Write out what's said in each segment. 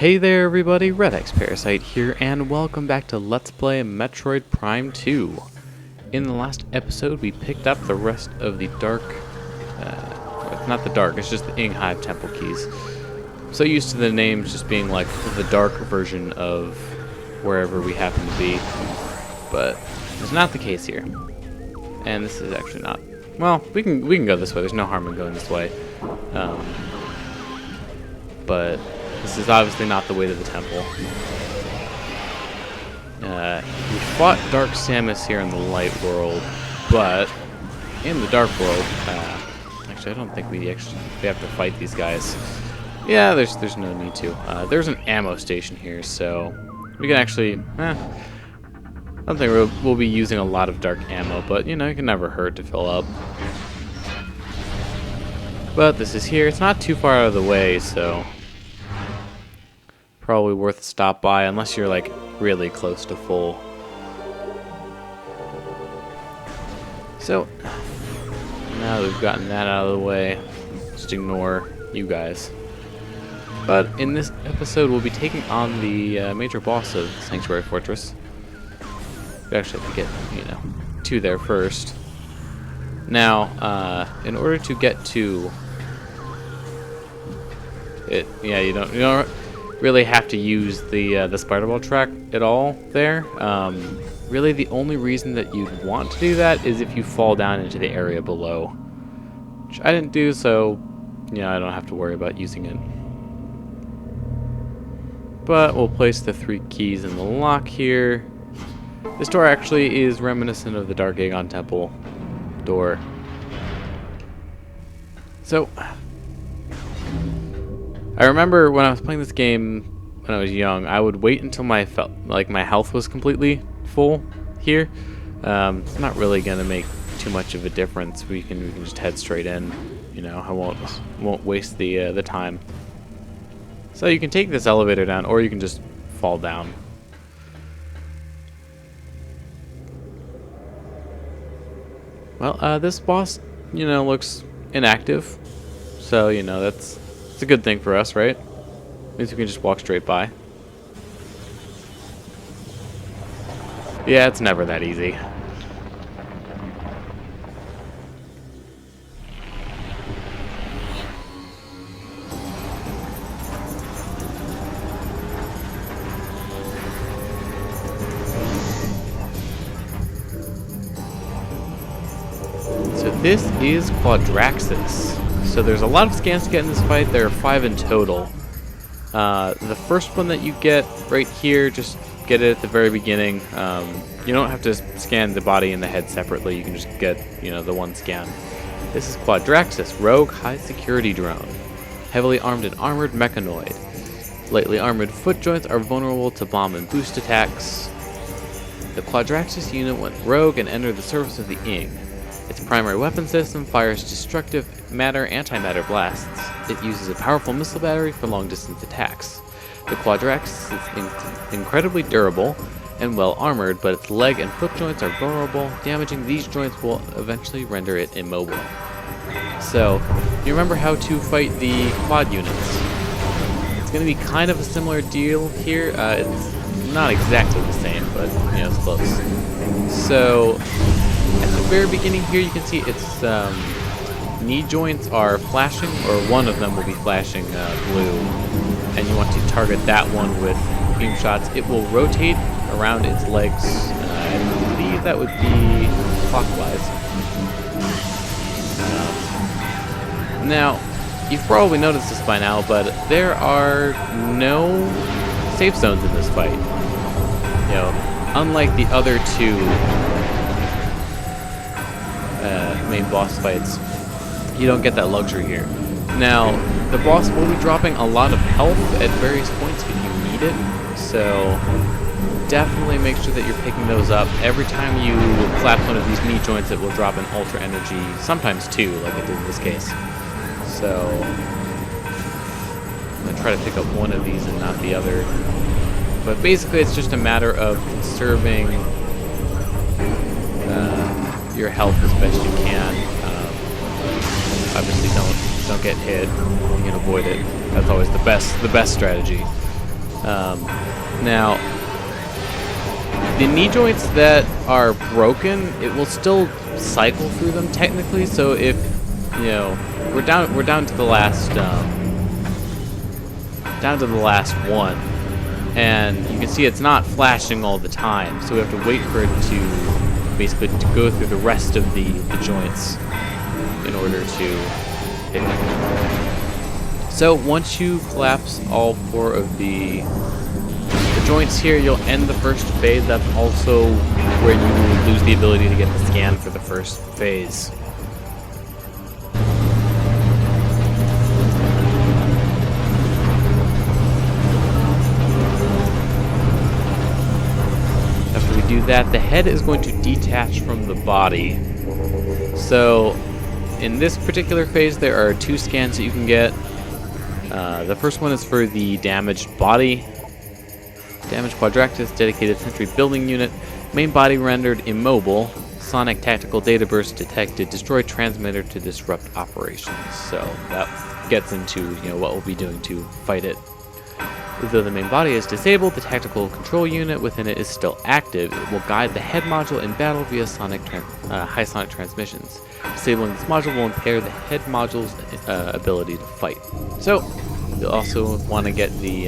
Hey there everybody, redxparasite here, and welcome back to Let's Play Metroid Prime 2. In the last episode, we picked up the rest of the dark, not the dark, it's just the Inghive temple keys. I'm so used to the names just being like the dark version of wherever we happen to be, but it's not the case here. And this is actually not, well, we can go this way, there's no harm in going this way. But this is obviously not the way to the temple. We fought Dark Samus here in the light world, but in the dark world, actually I don't think we have to fight these guys. Yeah, there's no need to. There's an ammo station here, so we can actually, I don't think we'll be using a lot of dark ammo, but you know, it can never hurt to fill up. But this is here, it's not too far out of the way, so probably worth a stop by, unless you're like really close to full. So now that we've gotten that out of the way, just ignore you guys. But in this episode, we'll be taking on the major boss of Sanctuary Fortress. We actually have to get, to there first. Now, in order to get to it, you don't really have to use the spider ball track at all there. Really the only reason that you'd want to do that is if you fall down into the area below, which I didn't do, so I don't have to worry about using it. But we'll place the 3 keys in the lock here. This door actually is reminiscent of the Dark Aegon Temple door. So I remember when I was playing this game when I was young, I would wait until my health was completely full here. It's not really gonna make too much of a difference. We can just head straight in. I won't waste the time. So you can take this elevator down, or you can just fall down. Well, this boss, looks inactive, so it's a good thing for us, right? Means we can just walk straight by. Yeah, it's never that easy. So this is Quadraxis. So there's a lot of scans to get in this fight. There are 5 in total. The first one that you get right here, just get it at the very beginning. You don't have to scan the body and the head separately. You can just get, the one scan. This is Quadraxis, rogue high security drone. Heavily armed and armored mechanoid. Lightly armored foot joints are vulnerable to bomb and boost attacks. The Quadraxis unit went rogue and entered the service of the Ing. Its primary weapon system fires destructive matter antimatter blasts. It uses a powerful missile battery for long-distance attacks. The Quadraxis is incredibly durable and well armored, but its leg and foot joints are vulnerable. Damaging these joints will eventually render it immobile. So, you remember how to fight the quad units. It's going to be kind of a similar deal here. It's not exactly the same, but it's close. So at the very beginning here, you can see its knee joints are flashing, or one of them will be flashing blue, and you want to target that one with beam shots. It will rotate around its legs. I believe that would be clockwise. Now, you've probably noticed this by now, but there are no safe zones in this fight. Unlike the other 2 main boss fights, you don't get that luxury here. Now, the boss will be dropping a lot of health at various points if you need it, so definitely make sure that you're picking those up. Every time you collapse one of these knee joints, it will drop an ultra energy, sometimes 2, like it did in this case. So I'm going to try to pick up one of these and not the other. But basically, it's just a matter of conserving your health as best you can. Obviously, don't get hit. You can avoid it. That's always the best strategy. Now, the knee joints that are broken, it will still cycle through them technically. So if we're down to the last one, and you can see it's not flashing all the time. So we have to wait for it to basically go through the rest of the joints in order to hit them. So once you collapse all 4 of the joints here, you'll end the first phase. That's also where you will lose the ability to get the scan for the first phase. After we do that, the head is going to detach from the body. So in this particular phase, there are 2 scans that you can get. The first one is for the damaged body. Damaged Quadraxis, dedicated Symmetry building unit. Main body rendered immobile. Sonic tactical data burst detected. Destroy transmitter to disrupt operations. So that gets into what we'll be doing to fight it. Though the main body is disabled, the tactical control unit within it is still active. It will guide the head module in battle via high sonic transmissions. Disabling this module will impair the head module's ability to fight. So you'll also want to get the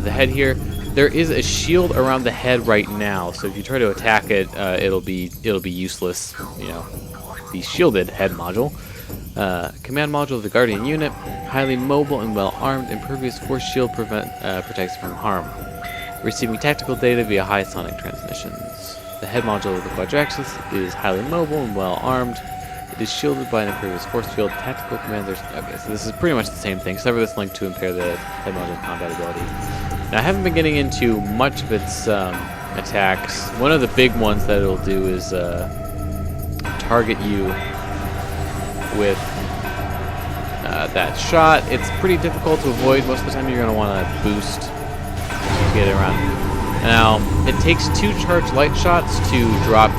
head here. There is a shield around the head right now, so if you try to attack it, it'll be useless. The shielded head module. Command module of the Guardian unit, highly mobile and well armed. Impervious force shield protects from harm. Receiving tactical data via high sonic transmissions. The head module of the Quadraxis is highly mobile and well armed. It is shielded by an impervious force field. Tactical commanders. Okay, so this is pretty much the same thing, except for this link to impair the head module combat ability. Now, I haven't been getting into much of its attacks. One of the big ones that it'll do is target you with that shot. It's pretty difficult to avoid. Most of the time, you're going to want to boost to get it around. Now, it takes 2 charged light shots to drop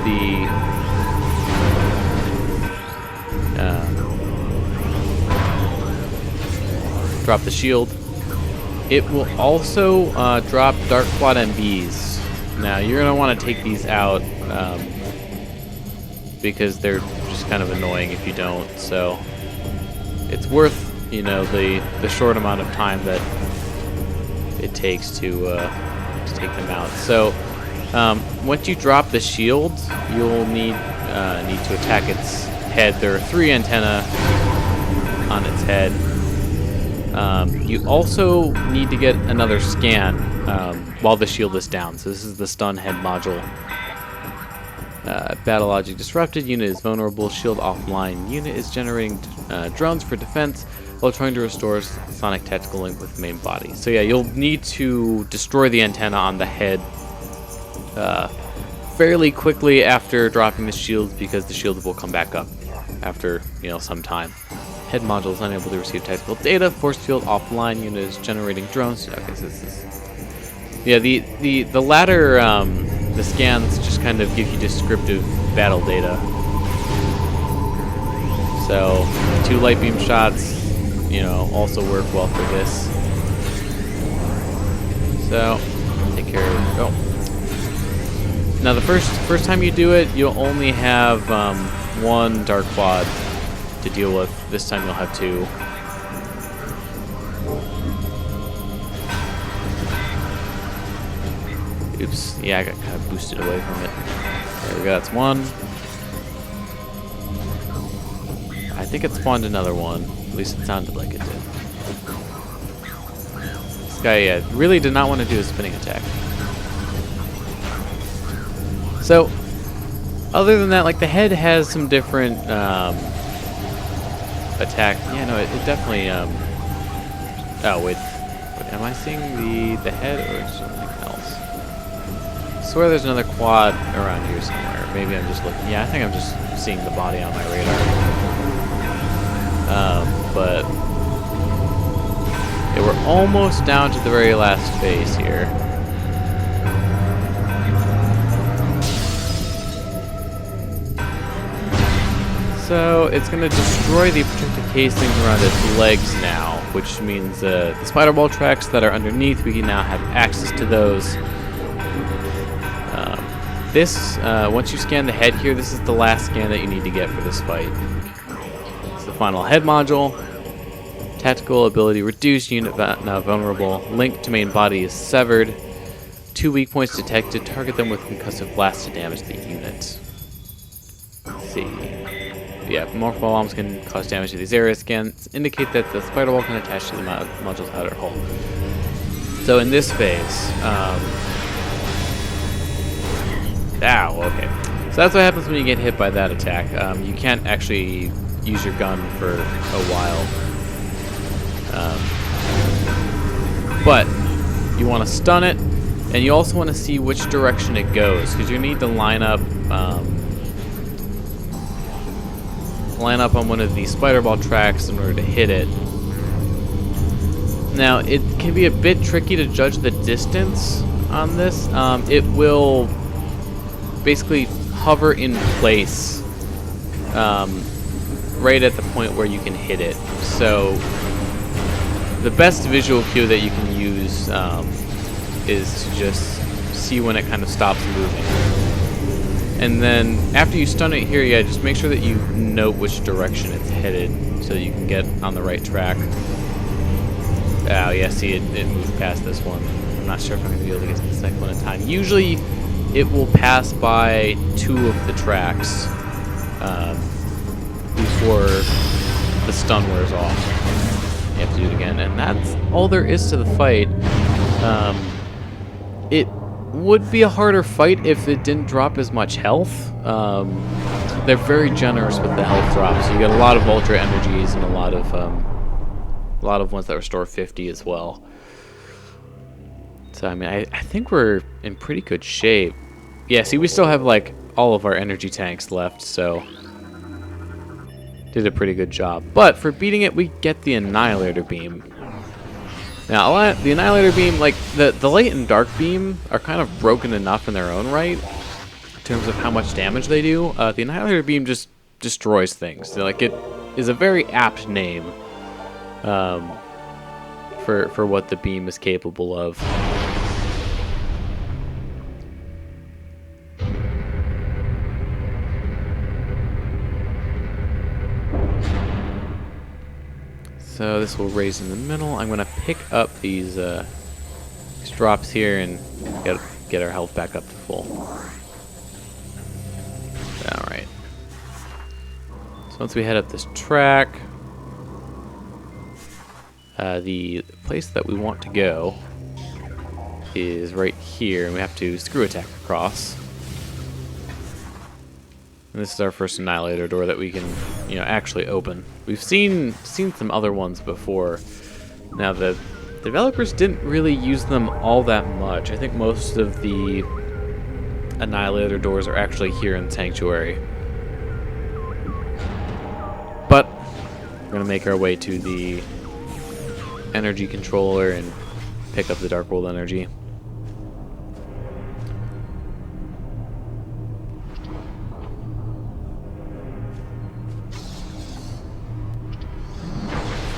the shield. It will also drop Dark Quad MBs. Now, you're going to want to take these out because they're just kind of annoying if you don't. So it's worth, the short amount of time that it takes to take them out. So once you drop the shield, you'll need to attack its head. There are 3 antennae on its head. You also need to get another scan while the shield is down. So this is the stun head module. Battle logic disrupted. Unit is vulnerable. Shield offline. Unit is generating drones for defense while trying to restore sonic tactical link with the main body. So yeah, you'll need to destroy the antenna on the head fairly quickly after dropping the shield, because the shield will come back up after some time. Head module is unable to receive tactical data. Force field offline. Unit is generating drones. Okay, so this is the latter. The scans just kind of give you descriptive battle data. So 2 light beam shots, also work well for this. So take care of it. Oh. Now the first time you do it, you'll only have 1 dark quad to deal with. This time you'll have 2. Oops. Yeah, I got kind of boosted away from it. There we go. That's 1. I think it spawned another one. At least it sounded like it did. This guy really did not want to do a spinning attack. So, other than that, the head has some different attack. Yeah, no, it definitely. Oh wait, am I seeing the head or something else? I swear there's another quad around here somewhere. Maybe I'm just looking. Yeah, I think I'm just seeing the body on my radar. But yeah, we're almost down to the very last phase here. So it's going to destroy the protective casings around its legs now, which means the spider ball tracks that are underneath, we can now have access to those. Once you scan the head here, this is the last scan that you need to get for this fight. It's the final head module. Tactical ability reduced, unit now vulnerable. Link to main body is severed. 2 weak points detected. Target them with concussive blast to damage the unit. Let's see. Yeah, morph bombs can cause damage to these areas. Scans indicate that the spider wall can attach to the module's outer hull. So in this phase, ow, okay. So that's what happens when you get hit by that attack. You can't actually use your gun for a while. But you want to stun it, and you also want to see which direction it goes, because you need to line up on one of these spider ball tracks in order to hit it. Now, it can be a bit tricky to judge the distance on this. It will basically hover in place right at the point where you can hit it. So the best visual cue that you can use is to just see when it kind of stops moving. And then after you stun it here, yeah, just make sure that you note which direction it's headed so that you can get on the right track. Oh yeah, see, it moved past this one. I'm not sure if I'm going to be able to get to the second one in time. Usually it will pass by 2 of the tracks before the stun wears off. You have to do it again, and that's all there is to the fight. It would be a harder fight if it didn't drop as much health. They're very generous with the health drops. So you get a lot of ultra energies and a lot of ones that restore 50 as well. So I mean, I think we're in pretty good shape. Yeah, see, we still have like all of our energy tanks left, so did a pretty good job. But for beating it, we get the Annihilator Beam. Now, the Annihilator Beam, like, the Light and Dark Beam are kind of broken enough in their own right, in terms of how much damage they do. The Annihilator Beam just destroys things. So, like, it is a very apt name for what the beam is capable of. So this will raise in the middle. I'm going to pick up these drops here and get our health back up to full. Alright. So once we head up this track, the place that we want to go is right here, and we have to screw attack across. And this is our first Annihilator door that we can, actually open. We've seen some other ones before. Now, the developers didn't really use them all that much. I think most of the Annihilator doors are actually here in Sanctuary. But we're going to make our way to the energy controller and pick up the Dark World energy.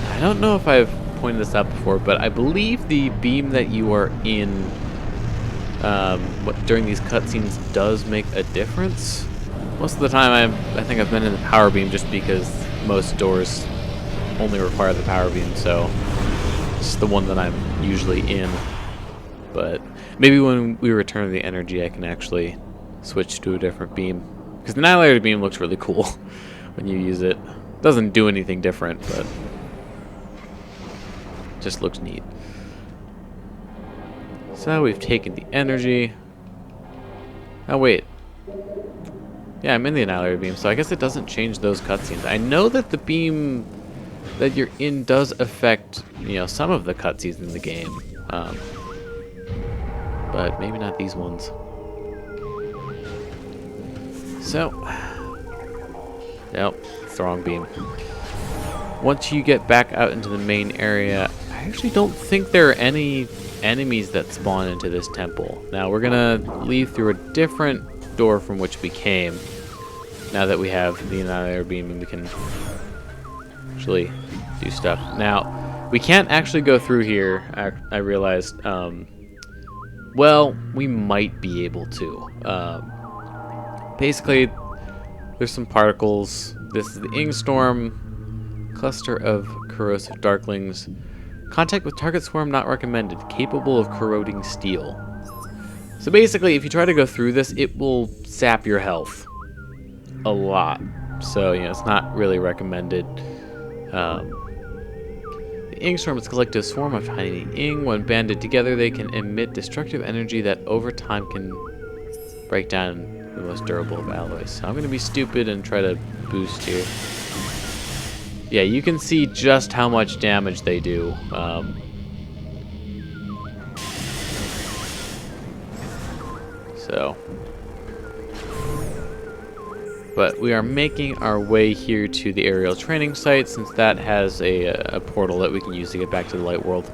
I don't know if I've pointed this out before, but I believe the beam that you are in during these cutscenes does make a difference. Most of the time I think I've been in the power beam just because most doors only require the power beam, so it's the one that I'm usually in. But maybe when we return to the energy I can actually switch to a different beam. Because the Annihilator beam looks really cool when you use it. Doesn't do anything different, but just looks neat. So we've taken the energy. Oh wait. Yeah, I'm in the Annihilator beam, so I guess it doesn't change those cutscenes. I know that the beam that you're in does affect, some of the cutscenes in the game. But maybe not these ones. So, nope, it's the wrong beam. Once you get back out into the main area, I actually don't think there are any enemies that spawn into this temple. Now, we're gonna leave through a different door from which we came. now that we have the Annihilator Beam and we can actually do stuff. Now, we can't actually go through here, I realized. Well, we might be able to. Basically, there's some particles. This is the Ing Storm, cluster of corrosive darklings. Contact with target swarm not recommended, capable of corroding steel. So basically, if you try to go through this, it will sap your health a lot. So, you know, it's not really recommended. The Ing Storm is a collective swarm of tiny Ing. When banded together, they can emit destructive energy that over time can break down the most durable of alloys. So I'm going to be stupid and try to boost here. Yeah, you can see just how much damage they do. But we are making our way here to the aerial training site, since that has a portal that we can use to get back to the light world.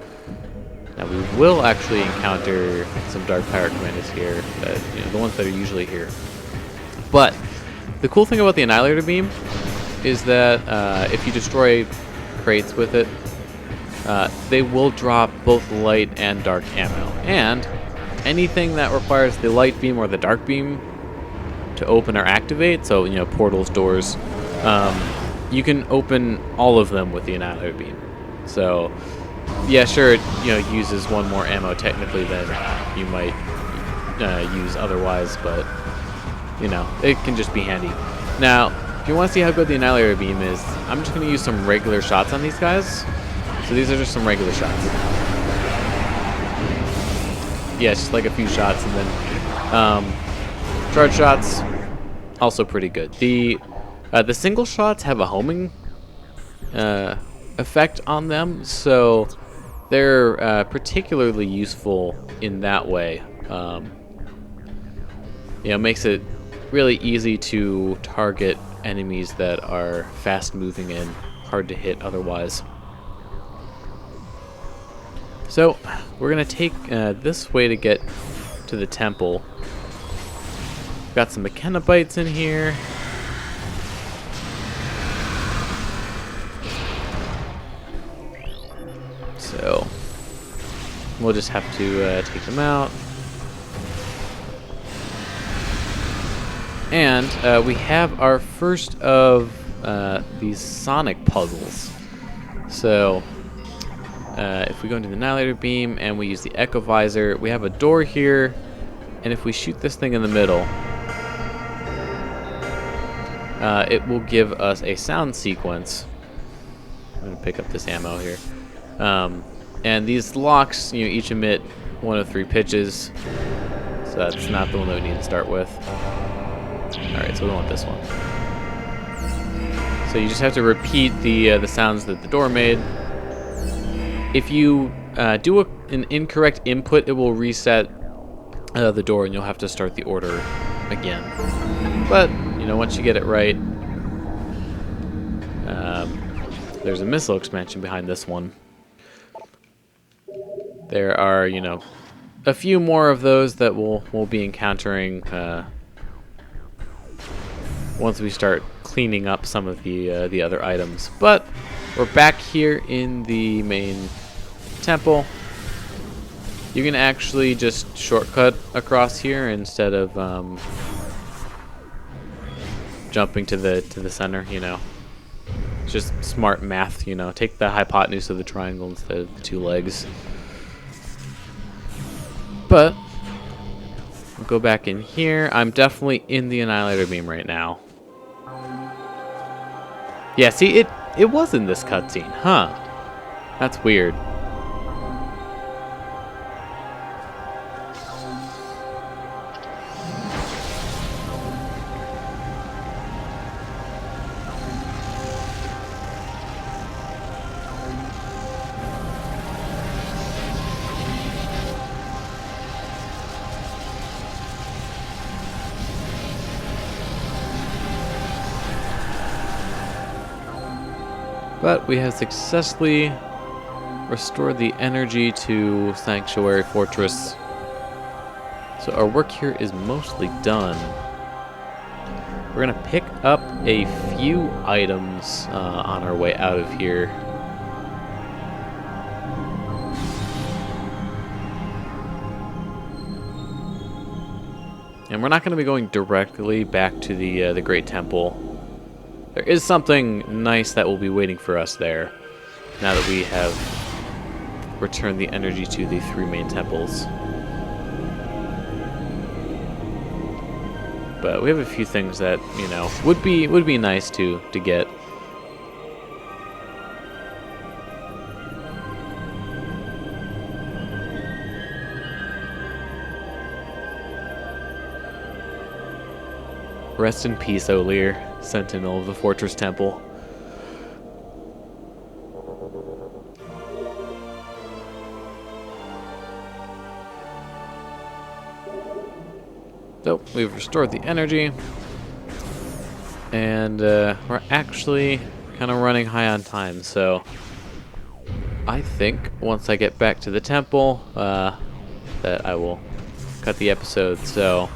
Now we will actually encounter some dark pirate commanders here, you know, the ones that are usually here. But the cool thing about the Annihilator Beam is that if you destroy crates with it, they will drop both light and dark ammo. And anything that requires the light beam or the dark beam to open or activate, so, you know, portals, doors, you can open all of them with the Annihilator Beam. So, yeah, sure, it, you know, uses one more ammo technically than you might use otherwise, but, you know, it can just be handy. Now, if you want to see how good the Annihilator Beam is, I'm just going to use some regular shots on these guys. So these are just some regular shots. Yeah, it's just like a few shots, and then charge shots, also pretty good. The single shots have a homing effect on them, so they're particularly useful in that way. You know, it makes it really easy to target enemies that are fast-moving and hard to hit otherwise. So we're gonna take this way to get to the temple. Got some mechanobites in here. So we'll just have to take them out. And we have our first of these sonic puzzles. So if we go into the Annihilator Beam and we use the Echo Visor, we have a door here, and if we shoot this thing in the middle, it will give us a sound sequence. I'm going to pick up this ammo here. And these locks, you know, each emit one of 3 pitches, so that's not the one that we need to start with. Alright, so we want this one. So you just have to repeat the sounds that the door made. If you do an incorrect input, it will reset the door, and you'll have to start the order again. But, you know, once you get it right, there's a missile expansion behind this one. There are, you know, a few more of those that we'll be encountering once we start cleaning up some of the other items. But we're back here in the main temple. You can actually just shortcut across here instead of jumping to the center, you know. It's just smart math, you know. Take the hypotenuse of the triangle instead of the 2 legs. But we'll go back in here. I'm definitely in the Annihilator Beam right now. Yeah, see, it was in this cutscene, huh? That's weird. But we have successfully restored the energy to Sanctuary Fortress. So our work here is mostly done. We're going to pick up a few items on our way out of here. And we're not going to be going directly back to the Great Temple. There is something nice that will be waiting for us there, now that we have returned the energy to the 3 main temples. But we have a few things that, you know, would be nice to get. Rest in peace, O'Lear, Sentinel of the Fortress Temple. So, we've restored the energy, and we're actually kind of running high on time, so I think once I get back to the temple, that I will cut the episode. So,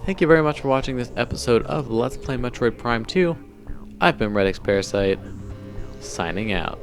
thank you very much for watching this episode of Let's Play Metroid Prime 2. I've been redxparasite, signing out.